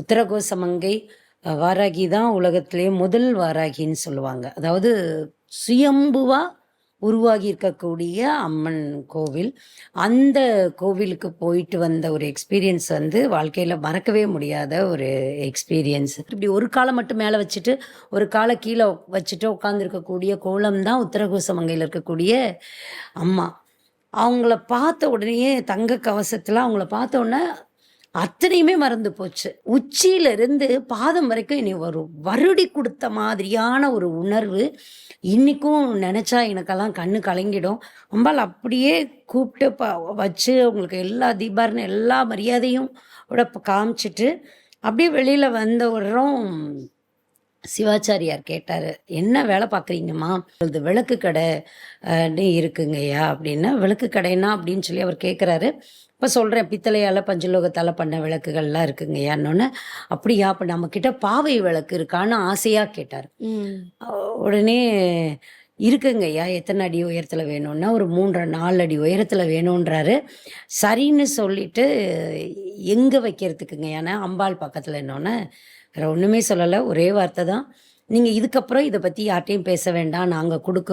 உத்தரகோசமங்கை வாராகி தான் உலகத்திலேயே முதல் வாராகின்னு சொல்லுவாங்க. அதாவது சுயம்புவா உருவாகி இருக்கக்கூடிய அம்மன் கோவில். அந்த கோவிலுக்கு போயிட்டு வந்த ஒரு எக்ஸ்பீரியன்ஸ் வந்து வாழ்க்கையில் மறக்கவே முடியாத ஒரு எக்ஸ்பீரியன்ஸ். இப்படி ஒரு காலை மட்டும் மேலே வச்சுட்டு ஒரு காலை கீழே வச்சுட்டு உட்காந்துருக்கக்கூடிய கோலம் தான் உத்தரகோசமங்கையில் இருக்கக்கூடிய அம்மா. அவங்கள பார்த்த உடனேயே தங்க கவசத்தில் அவங்கள பார்த்த உடனே அத்தனையுமே மறந்து போச்சு. உச்சியிலிருந்து பாதம் வரைக்கும் இனி ஒரு வருடி கொடுத்த மாதிரியான ஒரு உணர்வு. இன்னைக்கும் நினச்சா எனக்கெல்லாம் கண்ணு கலங்கிடும். அம்பாள் அப்படியே கூப்பிட்டு வச்சு அவங்களுக்கு எல்லா தீபாரணை எல்லா மரியாதையும் காமிச்சிட்டு அப்படியே வெளியில் வந்தவரும் சிவாச்சாரியார் கேட்டார், என்ன வேலை பார்க்குறீங்கம்மா? இது விளக்கு கடை இருக்குங்கய்யா அப்படின்னா. விளக்கு கடைன்னா அப்படின்னு சொல்லி அவர் கேட்குறாரு. இப்போ சொல்கிறேன், பித்தளையால் பஞ்சலோகத்தால் பண்ண விளக்குகள்லாம் இருக்குங்கய்யான்னொன்னே, அப்படியா? அப்போ நம்மக்கிட்ட பாவை விளக்கு இருக்கான்னு ஆசையாக கேட்டார். உடனே இருக்குங்கய்யா, எத்தனை அடி உயரத்தில் வேணும்னா ஒரு 3.5-4 அடி உயரத்தில் வேணுன்றாரு. சரின்னு சொல்லிட்டு எங்கே வைக்கிறதுக்குங்கய்யானா அம்பாள் பக்கத்தில் என்னொன்னே வேறு ஒன்றுமே சொல்லலை, ஒரே வார்த்தை தான், நீங்கள் இதுக்கப்புறம் இதை பற்றி யார்ட்டையும் பேச வேண்டாம், நாங்கள் கொடுக்குறோம்